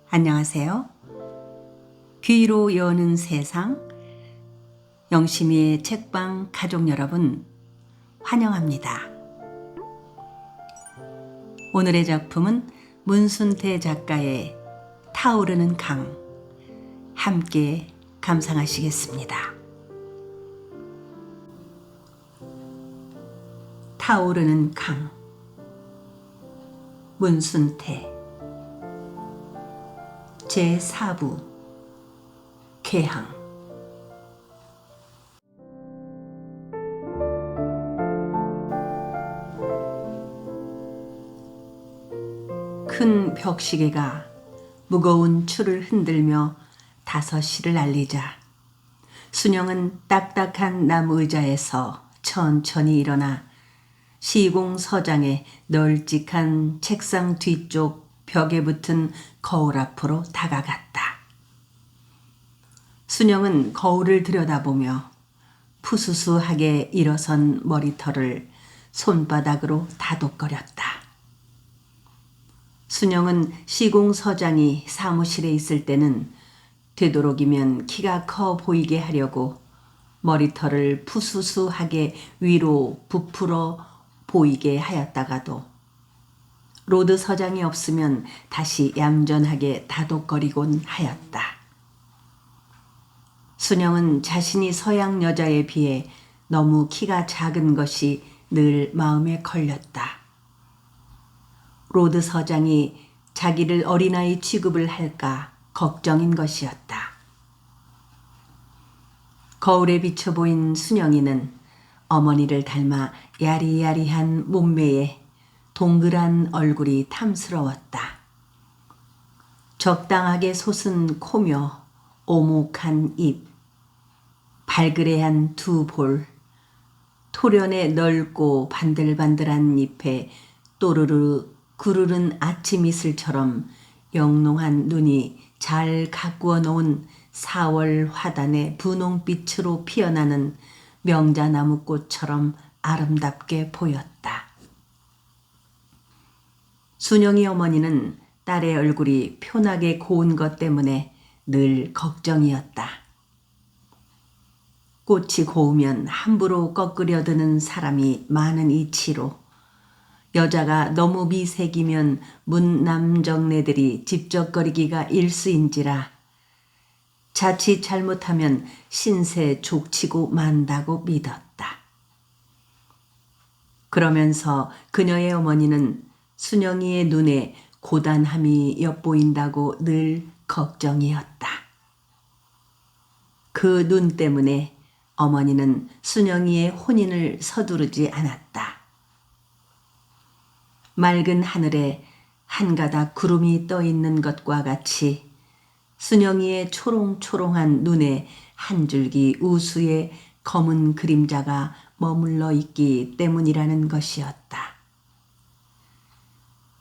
안녕하세요. 귀로 여는 세상, 영심이의 책방 가족 여러분, 환영합니다. 오늘의 작품은 문순태 작가의 타오르는 강, 함께 감상하시겠습니다. 타오르는 강, 문순태 제4부 쾌항. 큰 벽시계가 무거운 추를 흔들며 5시를 알리자 순영은 딱딱한 나무 의자에서 천천히 일어나 시공서장의 널찍한 책상 뒤쪽 벽에 붙은 거울 앞으로 다가갔다. 순영은 거울을 들여다보며 푸수수하게 일어선 머리털을 손바닥으로 다독거렸다. 순영은 시공서장이 사무실에 있을 때는 되도록이면 키가 커 보이게 하려고 머리털을 푸수수하게 위로 부풀어 보이게 하였다가도 로드 서장이 없으면 다시 얌전하게 다독거리곤 하였다. 순영은 자신이 서양 여자에 비해 너무 키가 작은 것이 늘 마음에 걸렸다. 로드 서장이 자기를 어린아이 취급을 할까 걱정인 것이었다. 거울에 비쳐 보인 순영이는 어머니를 닮아 야리야리한 몸매에 동그란 얼굴이 탐스러웠다. 적당하게 솟은 코며 오목한 입, 발그레한 두 볼, 토련의 넓고 반들반들한 잎에 또르르 구르른 아침 이슬처럼 영롱한 눈이 잘 가꾸어 놓은 4월 화단의 분홍빛으로 피어나는 명자나무 꽃처럼 아름답게 보였다. 순영이 어머니는 딸의 얼굴이 표나게 고운 것 때문에 늘 걱정이었다. 꽃이 고우면 함부로 꺾으려드는 사람이 많은 이치로 여자가 너무 미색이면 문남정네들이 집적거리기가 일수인지라 자칫 잘못하면 신세 족치고 만다고 믿었다. 그러면서 그녀의 어머니는 순영이의 눈에 고단함이 엿보인다고 늘 걱정이었다. 그 눈 때문에 어머니는 순영이의 혼인을 서두르지 않았다. 맑은 하늘에 한 가닥 구름이 떠 있는 것과 같이 순영이의 초롱초롱한 눈에 한 줄기 우수의 검은 그림자가 머물러 있기 때문이라는 것이었다.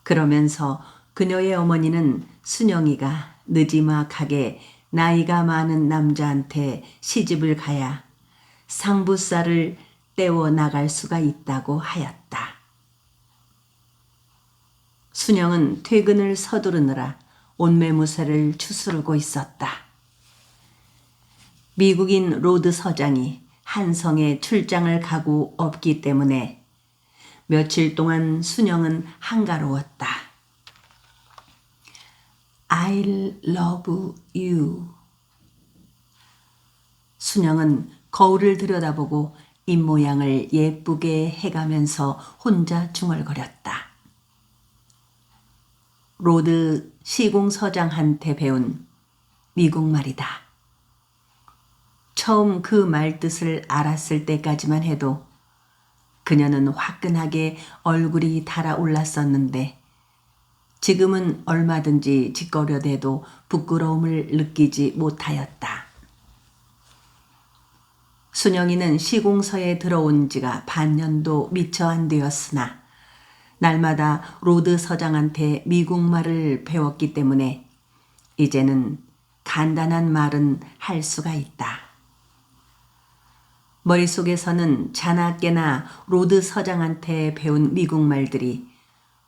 그러면서 그녀의 어머니는 순영이가 느지막하게 나이가 많은 남자한테 시집을 가야 상부살을 떼워 나갈 수가 있다고 하였다. 순영은 퇴근을 서두르느라 옷매무새를 추스르고 있었다. 미국인 로드 서장이 한성에 출장을 가고 없기 때문에 며칠 동안 순영은 한가로웠다. I love you. 순영은 거울을 들여다보고 입모양을 예쁘게 해가면서 혼자 중얼거렸다. 로드 시공서장한테 배운 미국말이다. 처음 그 말 뜻을 알았을 때까지만 해도 그녀는 화끈하게 얼굴이 달아올랐었는데 지금은 얼마든지 짓거려대도 부끄러움을 느끼지 못하였다. 순영이는 시공서에 들어온 지가 반년도 미처 안 되었으나 날마다 로드 서장한테 미국말을 배웠기 때문에 이제는 간단한 말은 할 수가 있다. 머릿속에서는 자나깨나 로드 서장한테 배운 미국말들이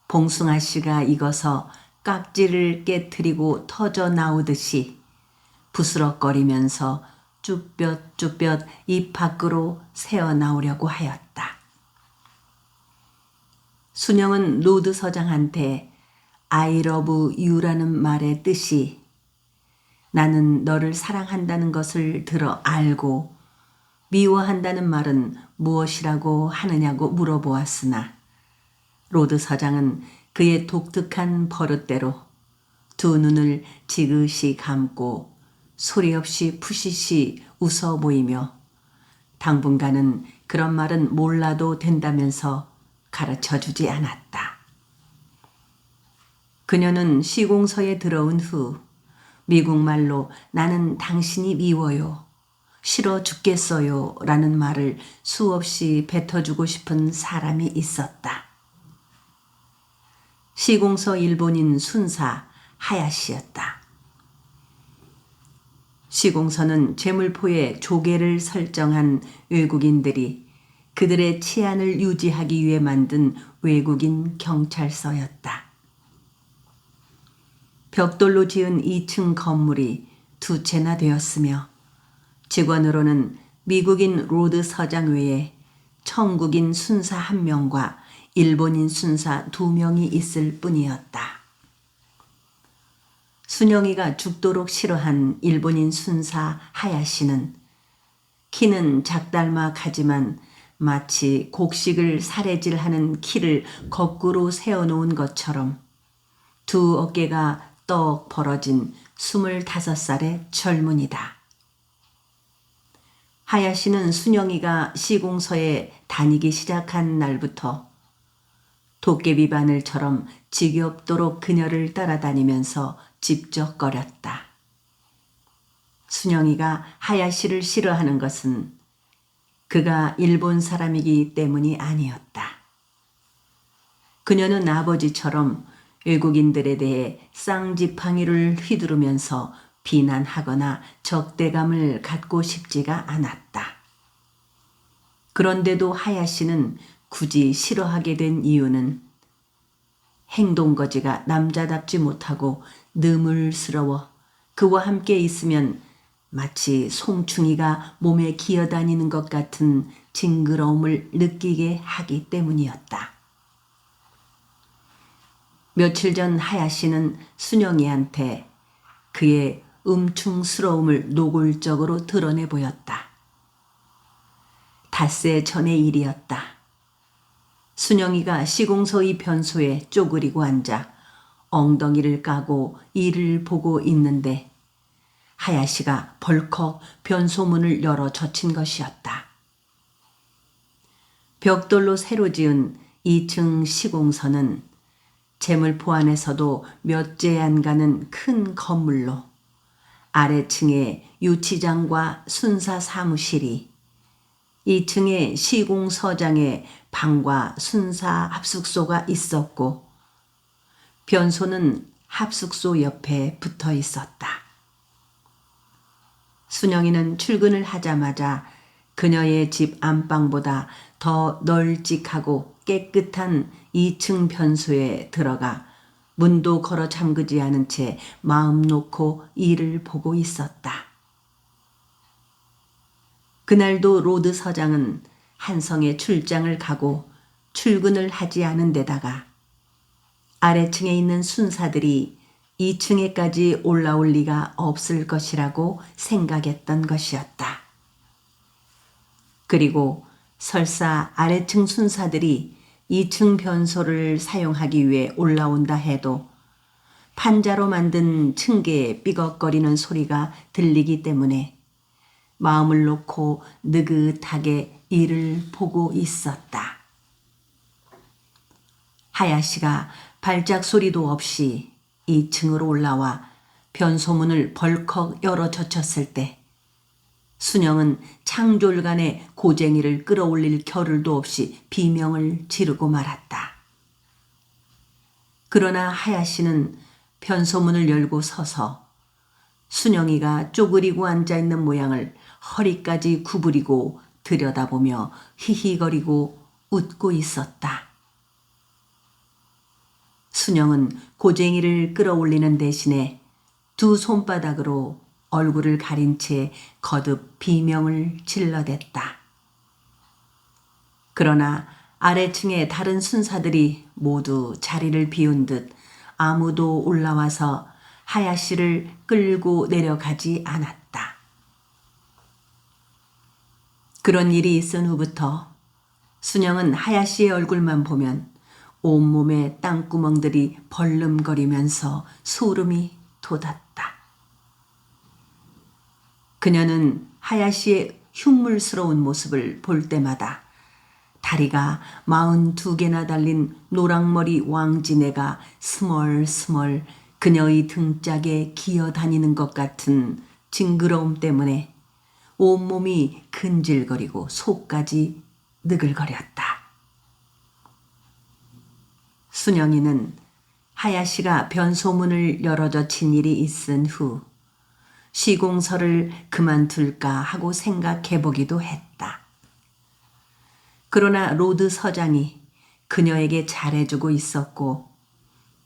봉숭아 씨가 익어서 깍지를 깨트리고 터져 나오듯이 부스럭거리면서 쭈뼛쭈뼛 입 밖으로 새어나오려고 하였다. 순영은 로드 서장한테 I love you라는 말의 뜻이 나는 너를 사랑한다는 것을 들어 알고 미워한다는 말은 무엇이라고 하느냐고 물어보았으나 로드 서장은 그의 독특한 버릇대로 두 눈을 지그시 감고 소리 없이 푸시시 웃어 보이며 당분간은 그런 말은 몰라도 된다면서 가르쳐주지 않았다. 그녀는 시공서에 들어온 후 미국말로 나는 당신이 미워요, 싫어 죽겠어요 라는 말을 수없이 뱉어주고 싶은 사람이 있었다. 시공서 일본인 순사 하야시였다. 시공서는 제물포에 조계를 설정한 외국인들이 그들의 치안을 유지하기 위해 만든 외국인 경찰서였다. 벽돌로 지은 2층 건물이 두 채나 되었으며 직원으로는 미국인 로드 서장 외에 청국인 순사 1명과 일본인 순사 2명이 있을 뿐이었다. 순영이가 죽도록 싫어한 일본인 순사 하야시는 키는 작달막하지만 마치 곡식을 사레질하는 키를 거꾸로 세워놓은 것처럼 두 어깨가 떡 벌어진 25살의 젊은이다. 하야시는 순영이가 시공서에 다니기 시작한 날부터 도깨비 바늘처럼 지겹도록 그녀를 따라다니면서 집적거렸다. 순영이가 하야시를 싫어하는 것은 그가 일본 사람이기 때문이 아니었다. 그녀는 아버지처럼 외국인들에 대해 쌍지팡이를 휘두르면서 비난하거나 적대감을 갖고 싶지가 않았다. 그런데도 하야시는 굳이 싫어하게 된 이유는 행동거지가 남자답지 못하고 느물스러워 그와 함께 있으면 마치 송충이가 몸에 기어다니는 것 같은 징그러움을 느끼게 하기 때문이었다. 며칠 전 하야시는 순영이한테 그의 음충스러움을 노골적으로 드러내 보였다. 닷새 전의 일이었다. 순영이가 시공서의 변소에 쪼그리고 앉아 엉덩이를 까고 이를 보고 있는데 하야시가 벌컥 변소문을 열어 젖힌 것이었다. 벽돌로 새로 지은 2층 시공서는 제물포 안에서도 몇 째 안 가는 큰 건물로 아래층에 유치장과 순사 사무실이 2층에 시공서장의 방과 순사 합숙소가 있었고 변소는 합숙소 옆에 붙어 있었다. 순영이는 출근을 하자마자 그녀의 집 안방보다 더 널찍하고 깨끗한 2층 변소에 들어가 문도 걸어 잠그지 않은 채 마음 놓고 일을 보고 있었다. 그날도 로드 서장은 한성에 출장을 가고 출근을 하지 않은 데다가 아래층에 있는 순사들이 2층에까지 올라올 리가 없을 것이라고 생각했던 것이었다. 그리고 설사 아래층 순사들이 2층 변소를 사용하기 위해 올라온다 해도 판자로 만든 층계에 삐걱거리는 소리가 들리기 때문에 마음을 놓고 느긋하게 이를 보고 있었다. 하야시가 발작 소리도 없이 2층으로 올라와 변소문을 벌컥 열어 젖혔을 때 순영은 창졸간의 고쟁이를 끌어올릴 겨를도 없이 비명을 지르고 말았다. 그러나 하야시는 변소문을 열고 서서 순영이가 쪼그리고 앉아있는 모양을 허리까지 구부리고 들여다보며 히히거리고 웃고 있었다. 순영은 고쟁이를 끌어올리는 대신에 두 손바닥으로 얼굴을 가린 채 거듭 비명을 질러댔다. 그러나 아래층의 다른 순사들이 모두 자리를 비운 듯 아무도 올라와서 하야시를 끌고 내려가지 않았다. 그런 일이 있은 후부터 순영은 하야시의 얼굴만 보면 온몸에 땅구멍들이 벌름거리면서 소름이 돋았다. 그녀는 하야시의 흉물스러운 모습을 볼 때마다 다리가 42개나 달린 노랑머리 왕지네가 스멀스멀 그녀의 등짝에 기어다니는 것 같은 징그러움 때문에 온몸이 근질거리고 속까지 느글거렸다. 순영이는 하야시가 변소문을 열어젖힌 일이 있은 후 시공서를 그만둘까 하고 생각해보기도 했다. 그러나 로드 서장이 그녀에게 잘해주고 있었고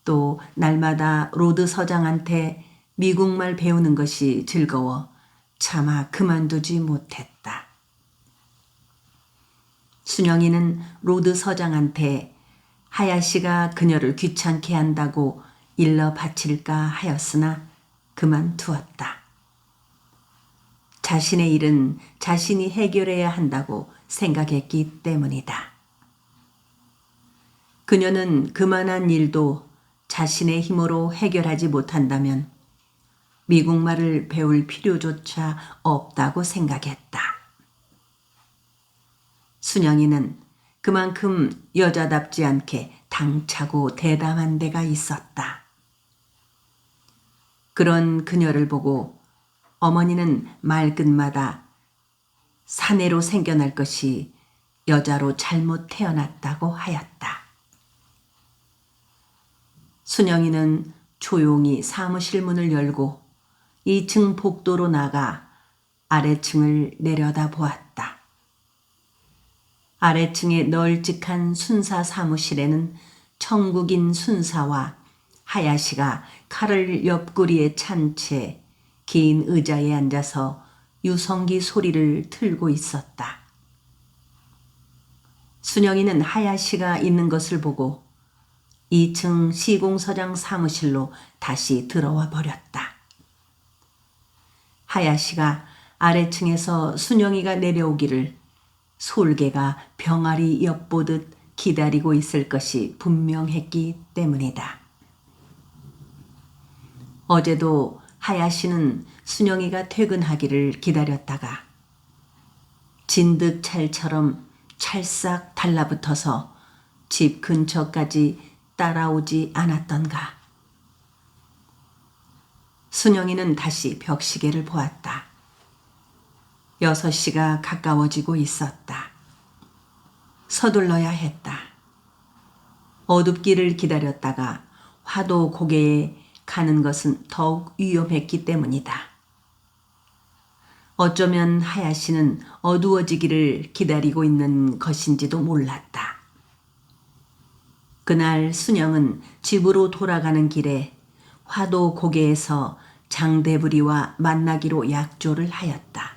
또 날마다 로드 서장한테 미국말 배우는 것이 즐거워 차마 그만두지 못했다. 순영이는 로드 서장한테 하야시가 그녀를 귀찮게 한다고 일러 바칠까 하였으나 그만두었다. 자신의 일은 자신이 해결해야 한다고 생각했기 때문이다. 그녀는 그만한 일도 자신의 힘으로 해결하지 못한다면 미국말을 배울 필요조차 없다고 생각했다. 순영이는 그만큼 여자답지 않게 당차고 대담한 데가 있었다. 그런 그녀를 보고 어머니는 말끝마다 사내로 생겨날 것이 여자로 잘못 태어났다고 하였다. 순영이는 조용히 사무실 문을 열고 2층 복도로 나가 아래층을 내려다 보았다. 아래층의 널찍한 순사 사무실에는 청국인 순사와 하야시가 칼을 옆구리에 찬 채 긴 의자에 앉아서 유성기 소리를 틀고 있었다. 순영이는 하야시가 있는 것을 보고 2층 시공서장 사무실로 다시 들어와 버렸다. 하야시가 아래층에서 순영이가 내려오기를 솔개가 병아리 엿보듯 기다리고 있을 것이 분명했기 때문이다. 어제도 하야시는 순영이가 퇴근하기를 기다렸다가 진득찰처럼 찰싹 달라붙어서 집 근처까지 따라오지 않았던가. 순영이는 다시 벽시계를 보았다. 6시가 가까워지고 있었다. 서둘러야 했다. 어둡기를 기다렸다가 화도 고개에 가는 것은 더욱 위험했기 때문이다. 어쩌면 하야시는 어두워지기를 기다리고 있는 것인지도 몰랐다. 그날 순영은 집으로 돌아가는 길에 화도 고개에서 장대부리와 만나기로 약조를 하였다.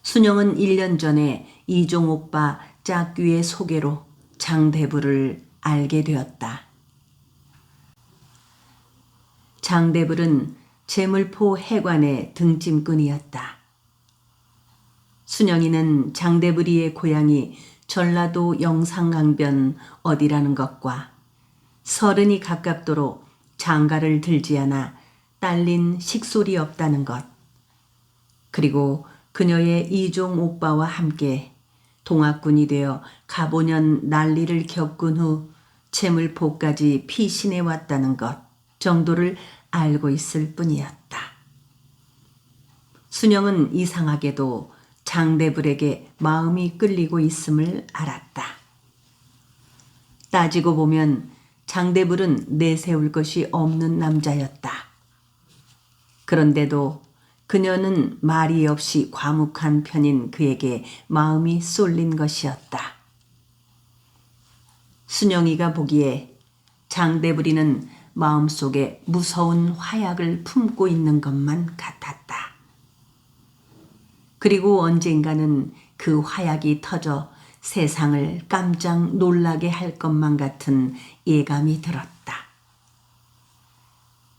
순영은 1년 전에 이종 오빠 짝귀의 소개로 장대부를 알게 되었다. 장대불은 제물포 해관의 등짐꾼이었다. 순영이는 장대불이의 고향이 전라도 영상강변 어디라는 것과 30이 가깝도록 장가를 들지 않아 딸린 식솔이 없다는 것, 그리고 그녀의 이종 오빠와 함께 동학군이 되어 가보년 난리를 겪은 후 제물포까지 피신해 왔다는 것 정도를 알고 있을 뿐이었다. 순영은 이상하게도 장대불에게 마음이 끌리고 있음을 알았다. 따지고 보면 장대불은 내세울 것이 없는 남자였다. 그런데도 그녀는 말이 없이 과묵한 편인 그에게 마음이 쏠린 것이었다. 순영이가 보기에 장대부리는 마음속에 무서운 화약을 품고 있는 것만 같았다. 그리고 언젠가는 그 화약이 터져 세상을 깜짝 놀라게 할 것만 같은 예감이 들었다.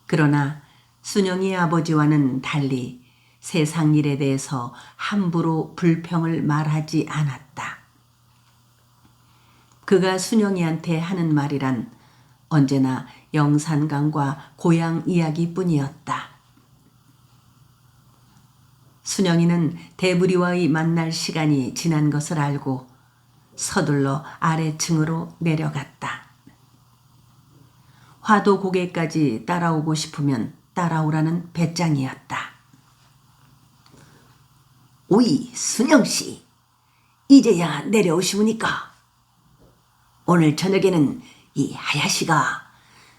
그러나 순영이의 아버지와는 달리 세상 일에 대해서 함부로 불평을 말하지 않았다. 그가 순영이한테 하는 말이란 언제나 영산강과 고향 이야기뿐이었다. 순영이는 대부리와의 만날 시간이 지난 것을 알고 서둘러 아래층으로 내려갔다. 화도 고개까지 따라오고 싶으면 따라오라는 배짱이었다. 오이 순영씨, 이제야 내려오시우니까. 오늘 저녁에는 이 하야씨가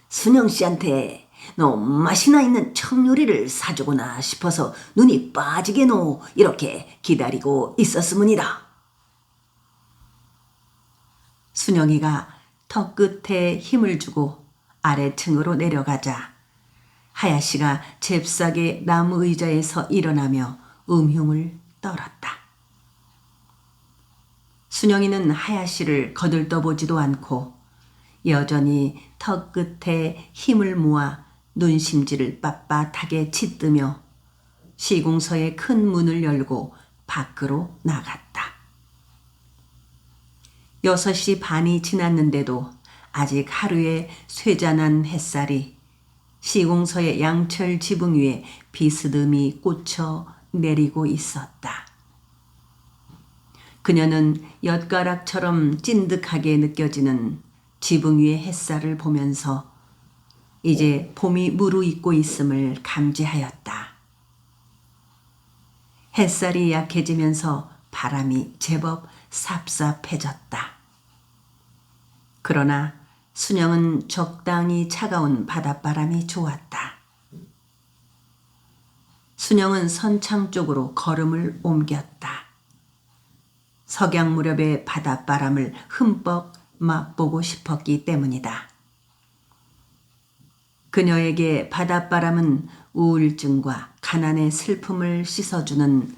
순영씨한테 너무 맛이나 있는 청요리를 사주거나 싶어서 눈이 빠지게노 이렇게 기다리고 있었으문이다. 순영이가 턱 끝에 힘을 주고 아래층으로 내려가자 하야씨가 잽싸게 나무 의자에서 일어나며 음흉을 떨었다. 순영이는 하야씨를 거들떠보지도 않고 여전히 턱 끝에 힘을 모아 눈심지를 빳빳하게 짓뜨며 시궁서의 큰 문을 열고 밖으로 나갔다. 6시 반이 지났는데도 아직 하루의 쇠잔한 햇살이 시궁서의 양철 지붕 위에 비스듬히 꽂혀 내리고 있었다. 그녀는 엿가락처럼 찐득하게 느껴지는 지붕 위의 햇살을 보면서 이제 봄이 무르익고 있음을 감지하였다. 햇살이 약해지면서 바람이 제법 삽삽해졌다. 그러나 순영은 적당히 차가운 바닷바람이 좋았다. 순영은 선창 쪽으로 걸음을 옮겼다. 석양 무렵의 바닷바람을 흠뻑 맛보고 싶었기 때문이다. 그녀에게 바닷바람은 우울증과 가난의 슬픔을 씻어주는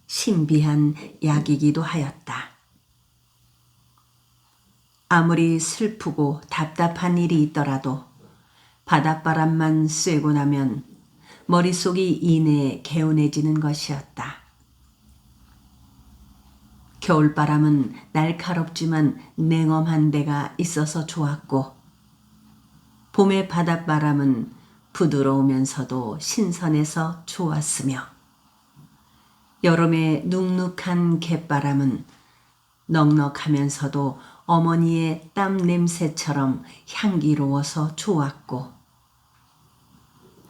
신비한 약이기도 하였다. 아무리 슬프고 답답한 일이 있더라도 바닷바람만 쐬고 나면 머릿속이 이내에 개운해지는 것이었다. 겨울바람은 날카롭지만 냉엄한 데가 있어서 좋았고 봄의 바닷바람은 부드러우면서도 신선해서 좋았으며 여름의 눅눅한 갯바람은 넉넉하면서도 어머니의 땀 냄새처럼 향기로워서 좋았고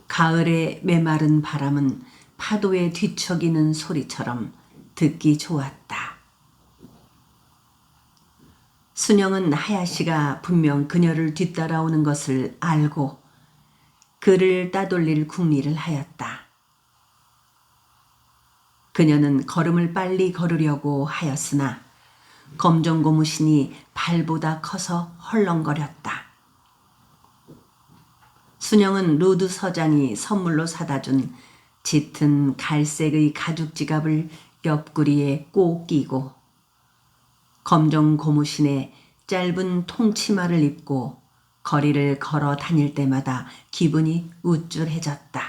가을의 메마른 바람은 파도에 뒤척이는 소리처럼 듣기 좋았다. 순영은 하야씨가 분명 그녀를 뒤따라오는 것을 알고 그를 따돌릴 궁리를 하였다. 그녀는 걸음을 빨리 걸으려고 하였으나 검정고무신이 발보다 커서 헐렁거렸다. 순영은 루드 서장이 선물로 사다 준 짙은 갈색의 가죽 지갑을 옆구리에 꼭 끼고 검정 고무신에 짧은 통치마를 입고 거리를 걸어 다닐 때마다 기분이 우쭐해졌다.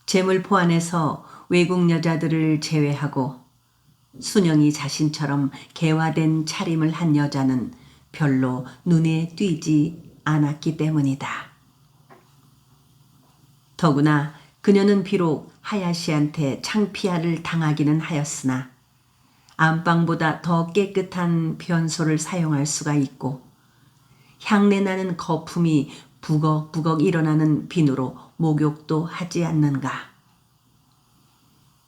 재물포 안에서 외국 여자들을 제외하고 순영이 자신처럼 개화된 차림을 한 여자는 별로 눈에 띄지 않았기 때문이다. 더구나 그녀는 비록 하야시한테 창피함을 당하기는 하였으나 안방보다 더 깨끗한 변소를 사용할 수가 있고 향내나는 거품이 부걱부걱 일어나는 비누로 목욕도 하지 않는가.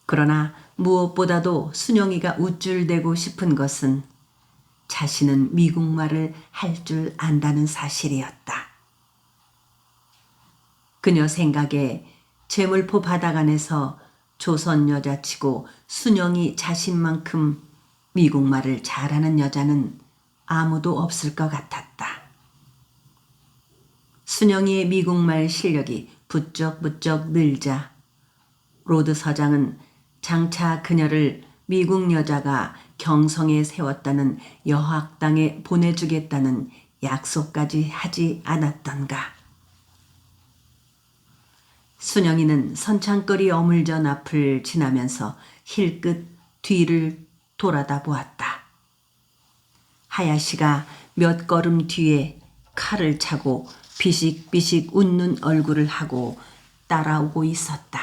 그러나 무엇보다도 순영이가 우쭐대고 싶은 것은 자신은 미국말을 할 줄 안다는 사실이었다. 그녀 생각에 재물포 바닥 안에서 조선 여자치고 순영이 자신만큼 미국말을 잘하는 여자는 아무도 없을 것 같았다. 순영이의 미국말 실력이 부쩍부쩍 늘자 로드 서장은 장차 그녀를 미국 여자가 경성에 세웠다는 여학당에 보내주겠다는 약속까지 하지 않았던가. 순영이는 선창거리 어물전 앞을 지나면서 힐끗 뒤를 돌아다 보았다. 하야시가 몇 걸음 뒤에 칼을 차고 비식비식 웃는 얼굴을 하고 따라오고 있었다.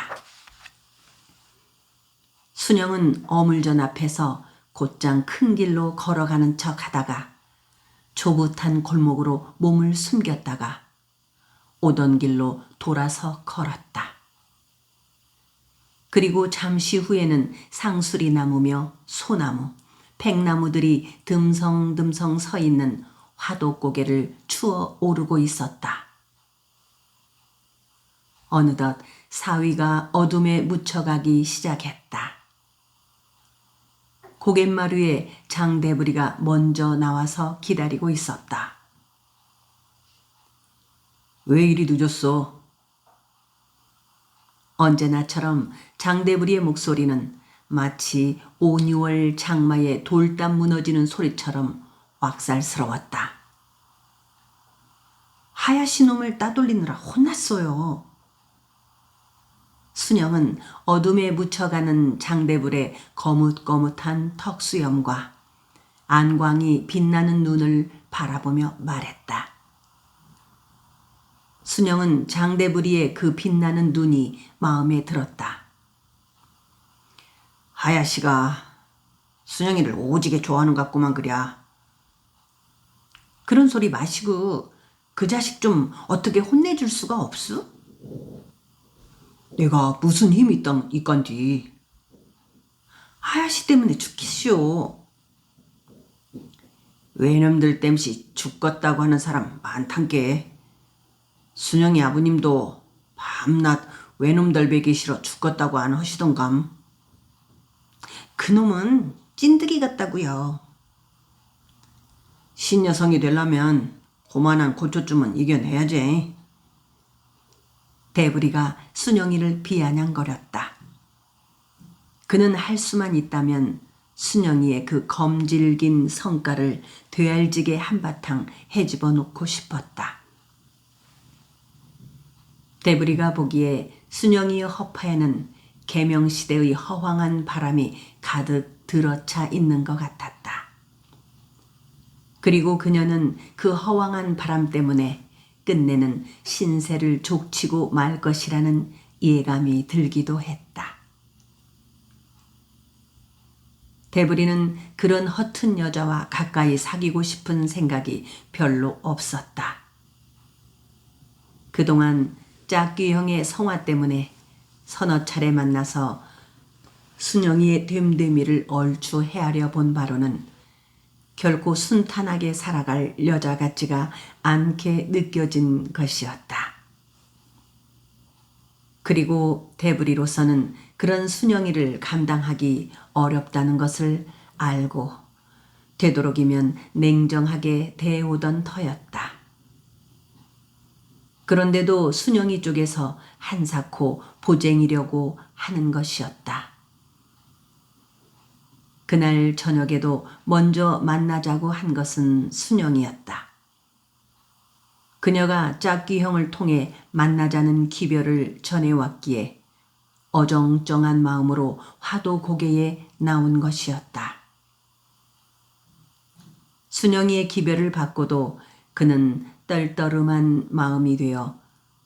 순영은 어물전 앞에서 곧장 큰 길로 걸어가는 척 하다가 조붓한 골목으로 몸을 숨겼다가 오던 길로 돌아서 걸었다. 그리고 잠시 후에는 상수리 나무며 소나무, 백나무들이 듬성듬성 서 있는 화도고개를 추어 오르고 있었다. 어느덧 사위가 어둠에 묻혀가기 시작했다. 고갯마루에 장대부리가 먼저 나와서 기다리고 있었다. 왜 이리 늦었어? 언제나처럼 장대부리의 목소리는 마치 5, 6월 장마에 돌담 무너지는 소리처럼 왁살스러웠다. 하야시 놈을 따돌리느라 혼났어요. 순영은 어둠에 묻혀가는 장대불의 거뭇거뭇한 턱수염과 안광이 빛나는 눈을 바라보며 말했다. 순영은 장대부리의 그 빛나는 눈이 마음에 들었다. 하야시가 순영이를 오지게 좋아하는 것 같구만 그랴. 그런 소리 마시고 그 자식 좀 어떻게 혼내줄 수가 없어? 내가 무슨 힘이 있건지. 하야시 때문에 죽겠시오. 외놈들 땜시 죽겠다고 하는 사람 많단께. 순영이 아버님도 밤낮 외놈들 베기 싫어 죽겠다고 안 하시던감. 그놈은 찐득이 같다고요. 신여성이 되려면 고만한 고초쯤은 이겨내야지. 대부리가 순영이를 비아냥거렸다. 그는 할 수만 있다면 순영이의 그 검질긴 성깔을 되알지게 한바탕 헤집어 놓고 싶었다. 대부리가 보기에 순영이의 허파에는 계명시대의 허황한 바람이 가득 들어차 있는 것 같았다. 그리고 그녀는 그 허황한 바람 때문에 끝내는 신세를 족치고 말 것이라는 예감이 들기도 했다. 대부리는 그런 허튼 여자와 가까이 사귀고 싶은 생각이 별로 없었다. 그동안 짝귀형의 성화 때문에 서너 차례 만나서 순영이의 됨됨이를 얼추 헤아려 본 바로는 결코 순탄하게 살아갈 여자 같지가 않게 느껴진 것이었다. 그리고 대부리로서는 그런 순영이를 감당하기 어렵다는 것을 알고 되도록이면 냉정하게 대해오던 터였다. 그런데도 순영이 쪽에서 한사코 보쟁이려고 하는 것이었다. 그날 저녁에도 먼저 만나자고 한 것은 순영이었다. 그녀가 짝귀형을 통해 만나자는 기별을 전해왔기에 어정쩡한 마음으로 화도 고개에 나온 것이었다. 순영이의 기별을 받고도 그는 떨떠름한 마음이 되어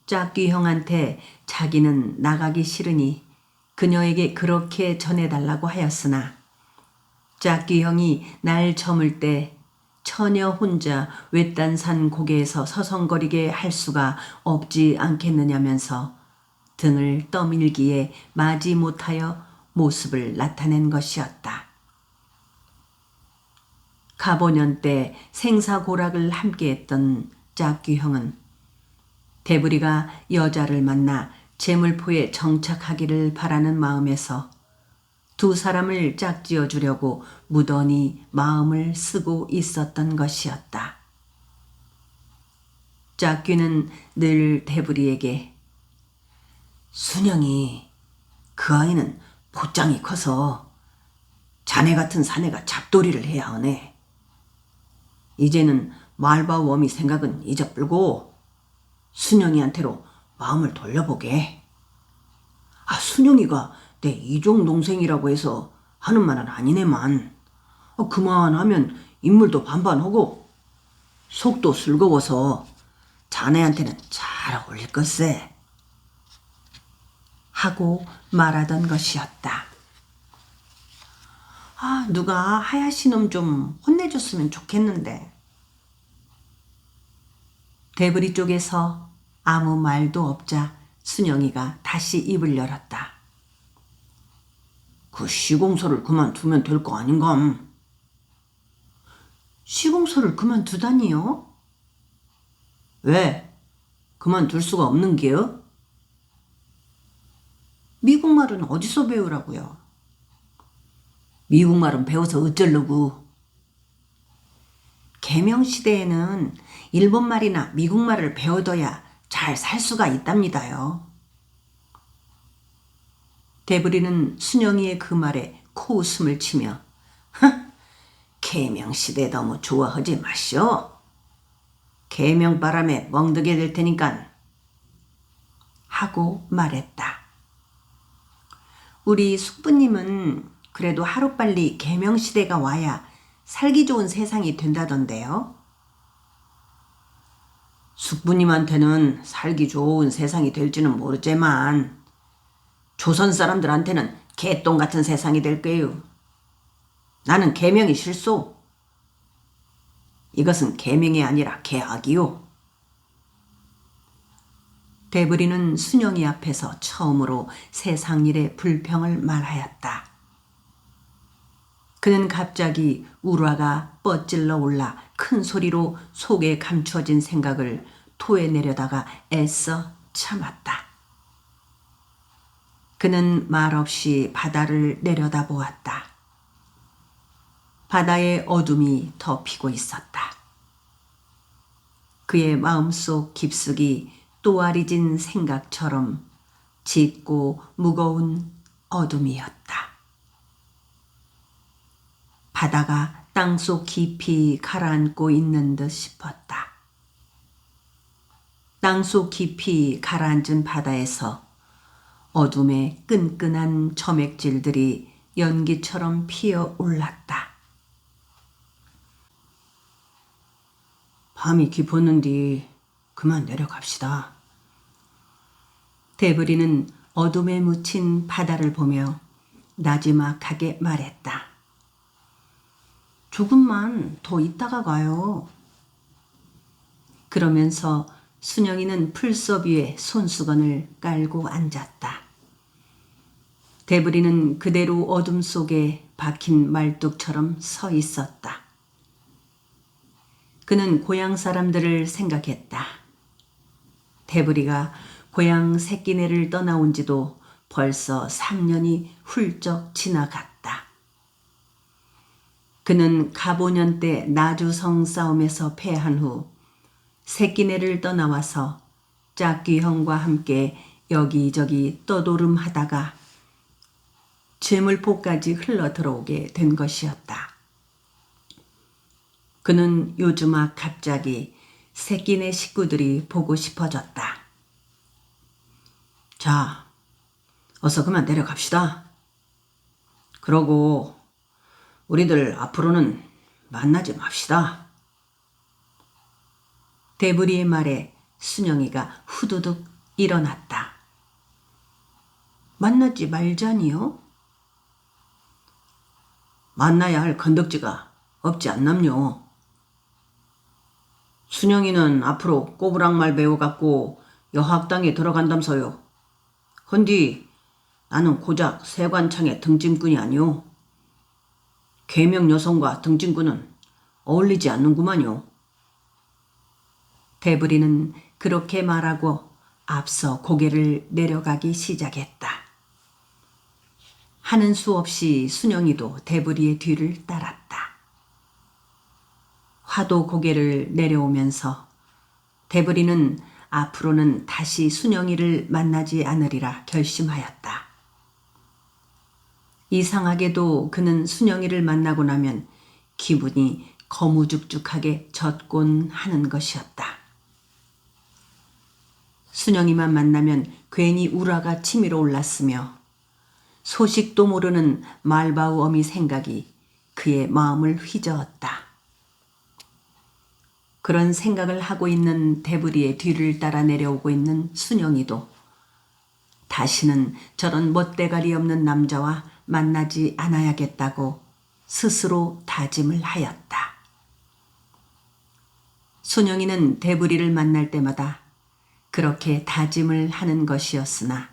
짝귀형한테 자기는 나가기 싫으니 그녀에게 그렇게 전해달라고 하였으나 짝귀형이 날 저물 때 처녀 혼자 외딴 산 고개에서 서성거리게 할 수가 없지 않겠느냐면서 등을 떠밀기에 마지못하여 모습을 나타낸 것이었다. 가보년 때 생사고락을 함께했던 짝귀형은 대부리가 여자를 만나 제물포에 정착하기를 바라는 마음에서 두 사람을 짝지어 주려고 무던히 마음을 쓰고 있었던 것이었다. 짝귀는 늘 대부리에게 순영이 그 아이는 포장이 커서 자네 같은 사내가 잡돌이를 해야 하네. 이제는 말바워미 생각은 잊어불고 순영이한테로 마음을 돌려보게. 순영이가 내 이종 동생이라고 해서 하는 말은 아니네만 그만하면 인물도 반반하고 속도 즐거워서 자네한테는 잘 어울릴 것세 하고 말하던 것이었다. 누가 하야시 놈 좀 혼내줬으면 좋겠는데. 대부리 쪽에서 아무 말도 없자 순영이가 다시 입을 열었다. 그 시공소를 그만두면 될 거 아닌감. 시공소를 그만두다니요? 왜? 그만둘 수가 없는 게요? 미국말은 어디서 배우라고요? 미국말은 배워서 어쩌려고. 개명시대에는 일본말이나 미국말을 배워둬야 잘 살 수가 있답니다요. 대부리는 순영이의 그 말에 코웃음을 치며 개명시대 너무 좋아하지 마시오. 개명바람에 멍들게 될 테니깐 하고 말했다. 우리 숙부님은 그래도 하루빨리 개명시대가 와야 살기 좋은 세상이 된다던데요. 숙부님한테는 살기 좋은 세상이 될지는 모르지만 조선 사람들한테는 개똥 같은 세상이 될 거예요. 나는 계명이 싫소. 이것은 계명이 아니라 계약이요. 대부리는 순영이 앞에서 처음으로 세상 일의 불평을 말하였다. 그는 갑자기 울화가 뻗질러 올라 큰 소리로 속에 감추어진 생각을 토해내려다가 애써 참았다. 그는 말없이 바다를 내려다보았다. 바다의 어둠이 덮이고 있었다. 그의 마음속 깊숙이 또아리진 생각처럼 짙고 무거운 어둠이었다. 바다가 땅속 깊이 가라앉고 있는 듯 싶었다. 땅속 깊이 가라앉은 바다에서 어둠의 끈끈한 점액질들이 연기처럼 피어올랐다. 밤이 깊었는디 그만 내려갑시다. 대부리는 어둠에 묻힌 바다를 보며 나지막하게 말했다. 조금만 더 있다가 가요. 그러면서 순영이는 풀섭 위에 손수건을 깔고 앉았다. 대부리는 그대로 어둠 속에 박힌 말뚝처럼 서 있었다. 그는 고향 사람들을 생각했다. 대부리가 고향 새끼네를 떠나온 지도 벌써 3년이 훌쩍 지나갔다. 그는 갑오년 때 나주성 싸움에서 패한 후 새끼네를 떠나와서 짝귀 형과 함께 여기저기 떠돌음하다가 제물포까지 흘러 들어오게 된 것이었다. 그는 요즘아 갑자기 새끼네 식구들이 보고 싶어졌다. 자, 어서 그만 내려갑시다. 그러고 우리들 앞으로는 만나지 맙시다. 대부리의 말에 순영이가 후두둑 일어났다. 만나지 말자니요? 만나야 할 건덕지가 없지 않남요. 순영이는 앞으로 꼬부랑말 배워갖고 여학당에 들어간담서요. 헌디 나는 고작 세관창의 등짐꾼이 아니오. 계명 여성과 등짐꾼은 어울리지 않는구만요. 대부리는 그렇게 말하고 앞서 고개를 내려가기 시작했다. 하는 수 없이 순영이도 대부리의 뒤를 따랐다. 화도 고개를 내려오면서 대부리는 앞으로는 다시 순영이를 만나지 않으리라 결심하였다. 이상하게도 그는 순영이를 만나고 나면 기분이 거무죽죽하게 젖곤 하는 것이었다. 순영이만 만나면 괜히 우라가 치밀어 올랐으며 소식도 모르는 말바우 어미 생각이 그의 마음을 휘저었다. 그런 생각을 하고 있는 대부리의 뒤를 따라 내려오고 있는 순영이도 다시는 저런 멋대가리 없는 남자와 만나지 않아야겠다고 스스로 다짐을 하였다. 순영이는 대부리를 만날 때마다 그렇게 다짐을 하는 것이었으나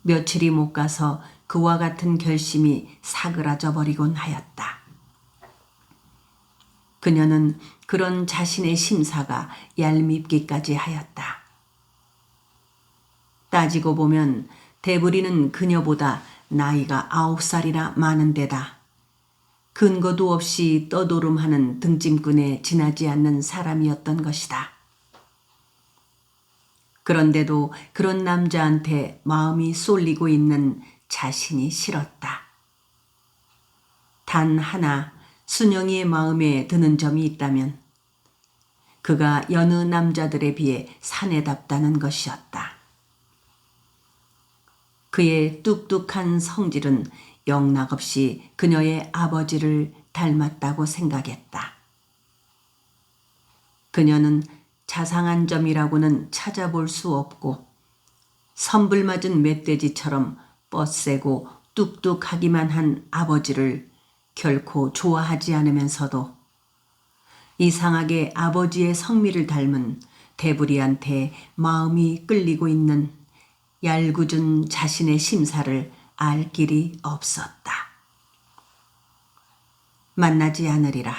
며칠이 못 가서 그와 같은 결심이 사그라져 버리곤 하였다. 그녀는 그런 자신의 심사가 얄밉기까지 하였다. 따지고 보면 대부리는 그녀보다 나이가 9살이나 많은 데다 근거도 없이 떠도름하는 등짐꾼에 지나지 않는 사람이었던 것이다. 그런데도 그런 남자한테 마음이 쏠리고 있는 자신이 싫었다. 단 하나 순영이의 마음에 드는 점이 있다면 그가 여느 남자들에 비해 사내답다는 것이었다. 그의 뚝뚝한 성질은 영락없이 그녀의 아버지를 닮았다고 생각했다. 그녀는 자상한 점이라고는 찾아볼 수 없고 선불맞은 멧돼지처럼 뻗세고 뚝뚝하기만 한 아버지를 결코 좋아하지 않으면서도 이상하게 아버지의 성미를 닮은 대부리한테 마음이 끌리고 있는 얄궂은 자신의 심사를 알 길이 없었다. 만나지 않으리라.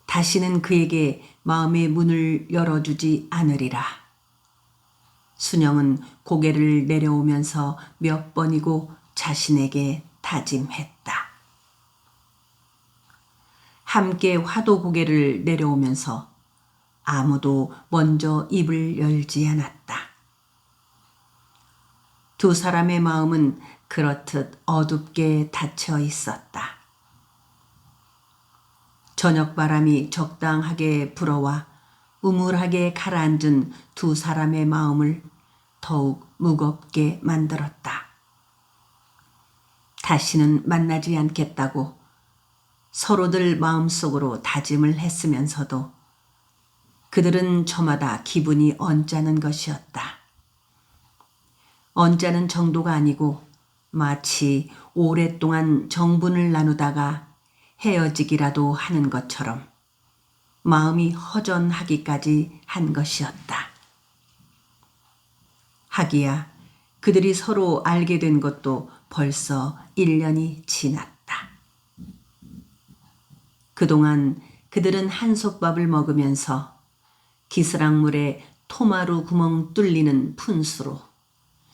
다시는 그에게 마음의 문을 열어주지 않으리라. 순영은 고개를 내려오면서 몇 번이고 자신에게 다짐했다. 함께 화도 고개를 내려오면서 아무도 먼저 입을 열지 않았다. 두 사람의 마음은 그렇듯 어둡게 닫혀 있었다. 저녁바람이 적당하게 불어와 우물하게 가라앉은 두 사람의 마음을 더욱 무겁게 만들었다. 다시는 만나지 않겠다고 서로들 마음속으로 다짐을 했으면서도 그들은 저마다 기분이 언짢은 것이었다. 언짢은 정도가 아니고 마치 오랫동안 정분을 나누다가 헤어지기라도 하는 것처럼 마음이 허전하기까지 한 것이었다. 하기야 그들이 서로 알게 된 것도 벌써 1년이 지났다. 그동안 그들은 한솥밥을 먹으면서 기스락물에 토마루 구멍 뚫리는 푼수로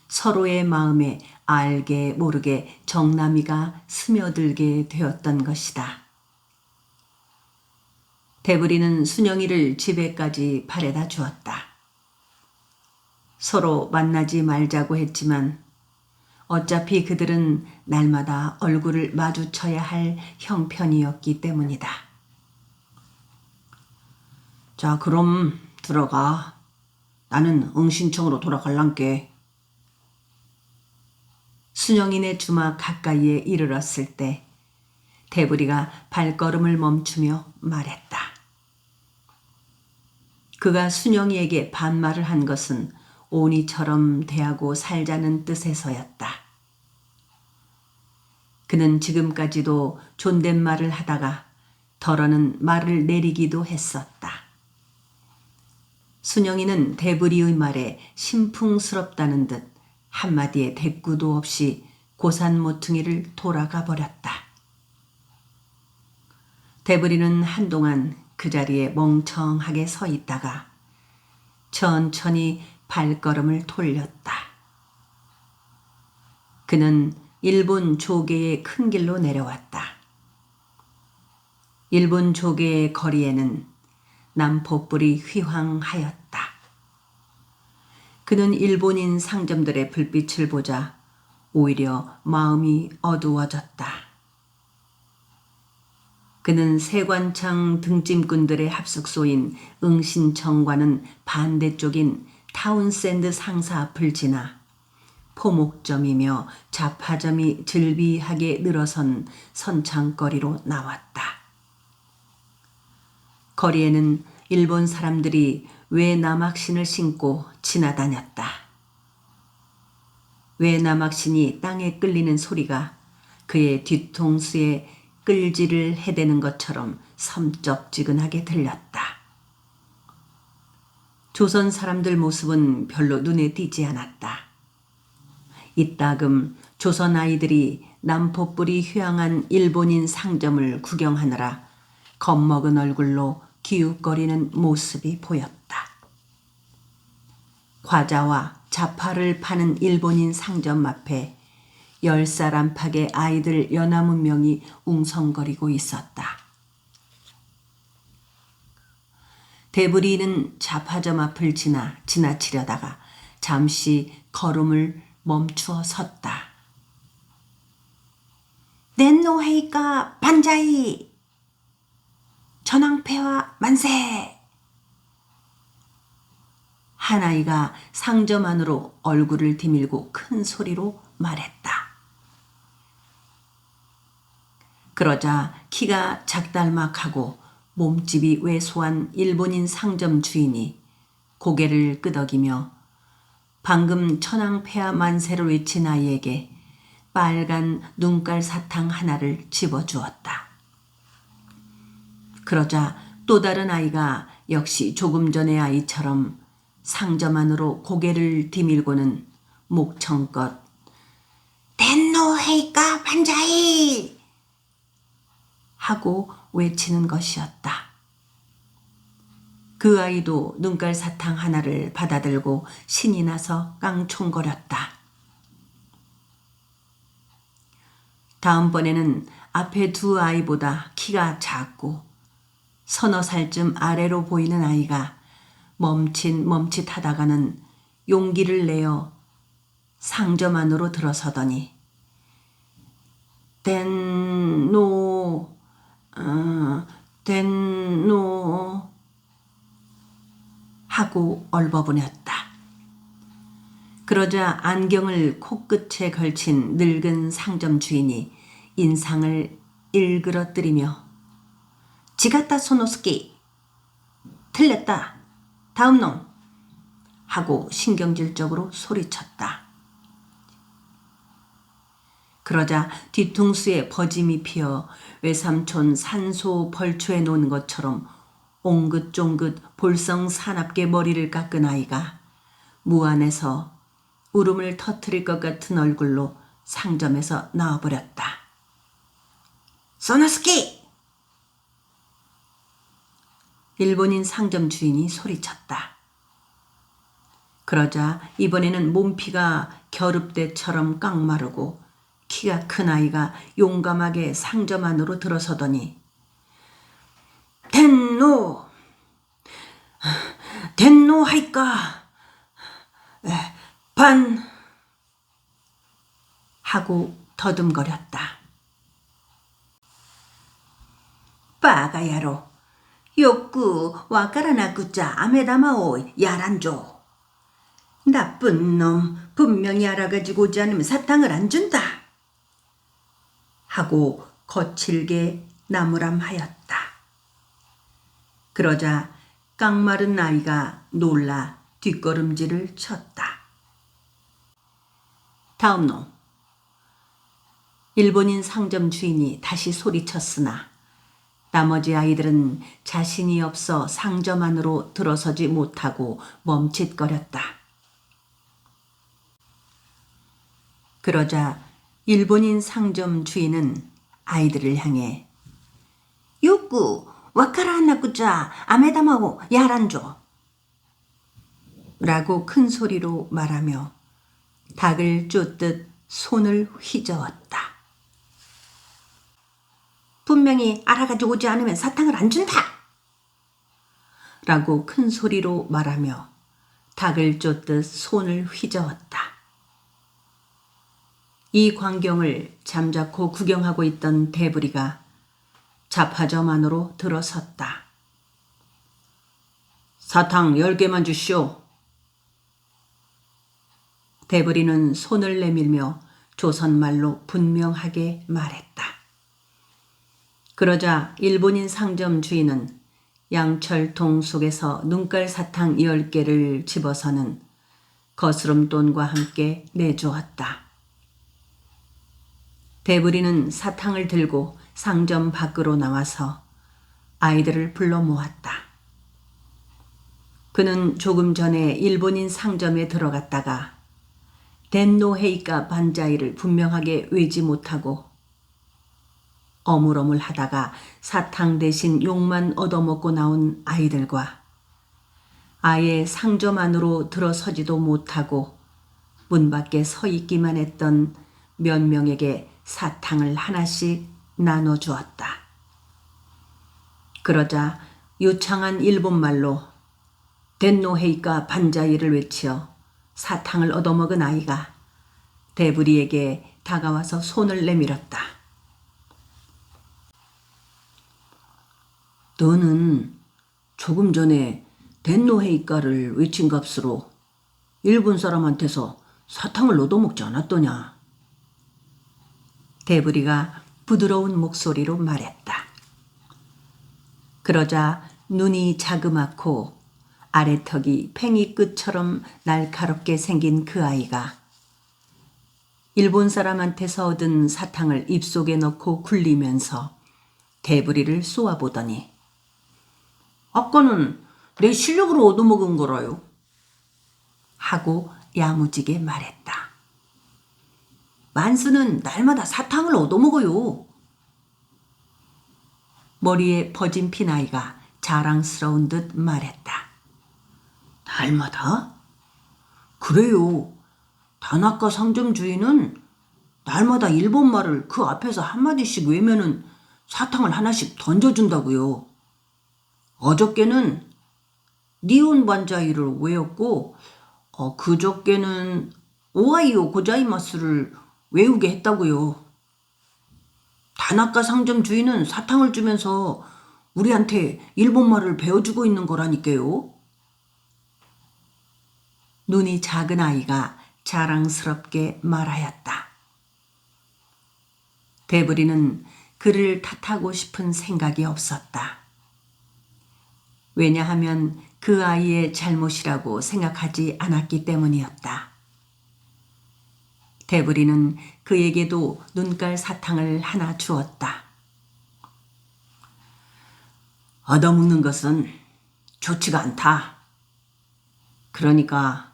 서로의 마음에 알게 모르게 정남이가 스며들게 되었던 것이다. 대부리는 순영이를 집에까지 바래다 주었다. 서로 만나지 말자고 했지만 어차피 그들은 날마다 얼굴을 마주쳐야 할 형편이었기 때문이다. 자, 그럼 들어가. 나는 응신청으로 돌아갈란께. 순영이네 주막 가까이에 이르렀을 때 대부리가 발걸음을 멈추며 말했다. 그가 순영이에게 반말을 한 것은 오니처럼 대하고 살자는 뜻에서였다. 그는 지금까지도 존댓말을 하다가 덜어는 말을 내리기도 했었다. 순영이는 대부리의 말에 심풍스럽다는 듯 한마디의 대꾸도 없이 고산 모퉁이를 돌아가 버렸다. 대부리는 한동안 그 자리에 멍청하게 서 있다가 천천히 발걸음을 돌렸다. 그는 일본 조계의 큰 길로 내려왔다. 일본 조계의 거리에는 남포불이 휘황하였다. 그는 일본인 상점들의 불빛을 보자 오히려 마음이 어두워졌다. 그는 세관창 등짐꾼들의 합숙소인 응신청과는 반대쪽인 타운샌드 상사 앞을 지나 포목점이며 잡화점이 즐비하게 늘어선 선창거리로 나왔다. 거리에는 일본 사람들이 외나막신을 신고 지나다녔다. 외나막신이 땅에 끌리는 소리가 그의 뒤통수에 끌지를 해대는 것처럼 섬쩍지근하게 들렸다. 조선 사람들 모습은 별로 눈에 띄지 않았다. 이따금 조선 아이들이 남포불이 휘황한 일본인 상점을 구경하느라 겁먹은 얼굴로 기웃거리는 모습이 보였다. 과자와 잡화를 파는 일본인 상점 앞에 10살 안팎의 아이들 연하문 명이 웅성거리고 있었다. 대부리는 잡화점 앞을 지나치려다가 잠시 걸음을 멈추어 섰다. 넨노헤이까 반자이! 전황폐와 만세! 한 아이가 상점 안으로 얼굴을 디밀고 큰 소리로 말했다. 그러자 키가 작달막하고 몸집이 왜소한 일본인 상점 주인이 고개를 끄덕이며 방금 천황폐하 만세를 외친 아이에게 빨간 눈깔 사탕 하나를 집어주었다. 그러자 또 다른 아이가 역시 조금 전의 아이처럼 상점 안으로 고개를 디밀고는 목청껏 덴노헤이까 반자이! 하고 외치는 것이었다. 그 아이도 눈깔 사탕 하나를 받아들고 신이 나서 깡총거렸다. 다음번에는 앞에 두 아이보다 키가 작고 서너 살쯤 아래로 보이는 아이가 멈칫하다가는 용기를 내어 상점 안으로 들어서더니 덴노 하고 얼버무녔다. 그러자 안경을 코끝에 걸친 늙은 상점 주인이 인상을 일그러뜨리며 지가타 소노스키 틀렸다. 다음 놈 하고 신경질적으로 소리쳤다. 그러자 뒤통수에 버짐이 피어 외삼촌 산소 벌초에 놓은 것처럼 옹긋종긋 볼성 사납게 머리를 깎은 아이가 무안에서 울음을 터뜨릴 것 같은 얼굴로 상점에서 나와버렸다. 소노스키! 일본인 상점 주인이 소리쳤다. 그러자 이번에는 몸피가 겨릅대처럼 깡마르고 키가 큰 아이가 용감하게 상점 안으로 들어서더니 덴노 하이까 반 하고 더듬거렸다. 빠가야로 욕구 와까라나꾸짜 아메다마오 야란조. 나쁜 놈 분명히 알아가지고 오지 않으면 사탕을 안 준다. 하고 거칠게 나무람하였다. 그러자 깡마른 아이가 놀라 뒷걸음질을 쳤다. 다음 놈. 일본인 상점 주인이 다시 소리쳤으나 나머지 아이들은 자신이 없어 상점 안으로 들어서지 못하고 멈칫거렸다. 그러자 일본인 상점 주인은 아이들을 향해 욕구 와카라나꾸자 아메다마오 야란조 라고 큰 소리로 말하며 닭을 쫓듯 손을 휘저었다. 분명히 알아가지고 오지 않으면 사탕을 안 준다. 라고 큰 소리로 말하며 닭을 쫓듯 손을 휘저었다. 이 광경을 잠자코 구경하고 있던 대부리가 자파점 안으로 들어섰다. 사탕 10개만 주시오. 대부리는 손을 내밀며 조선말로 분명하게 말했다. 그러자 일본인 상점 주인은 양철통 속에서 눈깔 사탕 10개를 집어서는 거스름돈과 함께 내주었다. 대부리는 사탕을 들고 상점 밖으로 나와서 아이들을 불러 모았다. 그는 조금 전에 일본인 상점에 들어갔다가 덴노 헤이카 반자이를 분명하게 외지 못하고 어물어물 하다가 사탕 대신 욕만 얻어먹고 나온 아이들과 아예 상점 안으로 들어서지도 못하고 문 밖에 서 있기만 했던 몇 명에게 사탕을 하나씩 나눠주었다. 그러자 유창한 일본말로 덴노 헤이카 반자이를 외치어 사탕을 얻어먹은 아이가 대부리에게 다가와서 손을 내밀었다. 너는 조금 전에 덴노 헤이카를 외친 값으로 일본 사람한테서 사탕을 얻어먹지 않았더냐? 대부리가 부드러운 목소리로 말했다. 그러자 눈이 자그맣고 아래턱이 팽이끝처럼 날카롭게 생긴 그 아이가 일본 사람한테서 얻은 사탕을 입속에 넣고 굴리면서 대부리를 쏘아보더니 아까는 내 실력으로 얻어먹은 거라요. 하고 야무지게 말했다. 만수는 날마다 사탕을 얻어먹어요. 머리에 퍼진 핀아이가 자랑스러운 듯 말했다. 날마다? 그래요. 다나카 상점 주인은 날마다 일본말을 그 앞에서 한마디씩 외면은 사탕을 하나씩 던져준다고요. 어저께는 니온 반자이를 외웠고 그저께는 오하이오 고자이마스를 외우게 했다고요. 다나카 상점 주인은 사탕을 주면서 우리한테 일본말을 배워주고 있는 거라니까요. 눈이 작은 아이가 자랑스럽게 말하였다. 대부리는 그를 탓하고 싶은 생각이 없었다. 왜냐하면 그 아이의 잘못이라고 생각하지 않았기 때문이었다. 대부리는 그에게도 눈깔 사탕을 하나 주었다. 얻어먹는 것은 좋지가 않다. 그러니까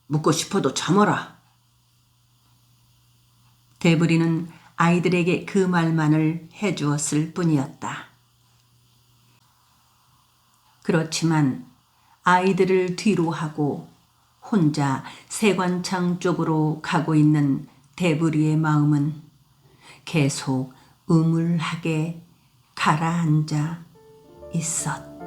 묻고 싶어도 참아라. 대부리는 아이들에게 그 말만을 해주었을 뿐이었다. 그렇지만 아이들을 뒤로 하고 혼자 세관창 쪽으로 가고 있는 대부리의 마음은 계속 음울하게 가라앉아 있었다.